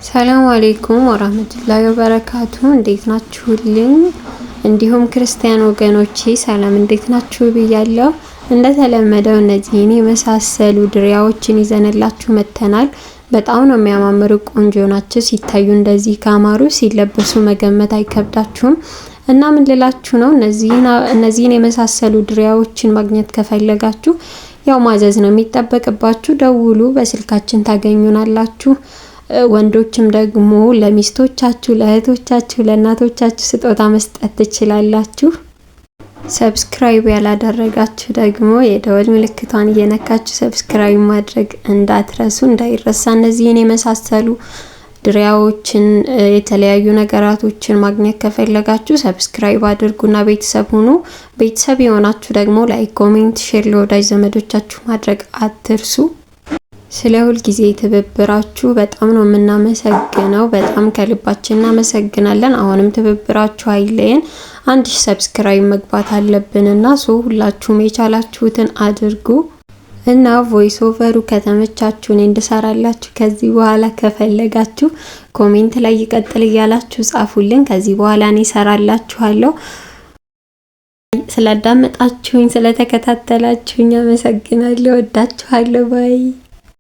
ሰላም አለይኩም ወራህመቱላሂ ወበረካቱ። እንዴት ናችሁልኝ? እንዲሁም ክርስቲያን ወገኖቼ ሰላም እንዴት ናችሁ ብያለሁ። እንደተለመደው እነዚህን የመሳሰሉ ድሪያዎችን ይዘንላችሁ መተናል። በጣም ነው የሚያማምሩ፣ ቆንጆ ናቸው። ሲታዩ እንደዚህ ካማሩ ሲለበሱ መገመት አይከብዳችሁም። እና ምን ልላችሁ ነው፣ እነዚህን የመሳሰሉ ድሪያዎችን ማግኘት ከፈለጋችሁ ያው ማዘዝ ነው የሚጠበቅባችሁ። ደውሉ፣ በስልካችን ታገኙናላችሁ። ወንዶችም ደግሞ ለሚስቶቻችሁ፣ ለእህቶቻችሁ፣ ለእናቶቻችሁ ስጦታ መስጠት ትችላላችሁ። ሰብስክራይብ ያላደረጋችሁ ደግሞ የደወል ምልክቷን እየነካችሁ ሰብስክራይብ ማድረግ እንዳይረሳ። እነዚህን የመሳሰሉ ድሪያዎችን የተለያዩ ነገራቶችን ማግኘት ከፈለጋችሁ ሰብስክራይብ አድርጉና ቤተሰብ ሁኑ። ቤተሰብ የሆናችሁ ደግሞ ላይክ፣ ኮሜንት፣ ሼር ለወዳጅ ዘመዶቻችሁ ማድረግ አትርሱ። ስለ ሁል ጊዜ ትብብራችሁ በጣም ነው የምናመሰግነው። በጣም ከልባችን እናመሰግናለን። አሁንም ትብብራችሁ አይለየን። 1000 ሰብስክራይብ መግባት አለብንና ሁላችሁም የቻላችሁትን አድርጉ እና ቮይስ ኦቨሩ ከተመቻችሁ እንድሰራላችሁ ከዚህ በኋላ ከፈለጋችሁ ኮሜንት ላይ ይቀጥል እያላችሁ ጻፉልን። ከዚህ በኋላ እኔ እሰራላችኋለሁ። ስላዳመጣችሁኝ ስለተከታተላችሁኝ አመሰግናለሁ። ወዳችኋለሁ። ባይ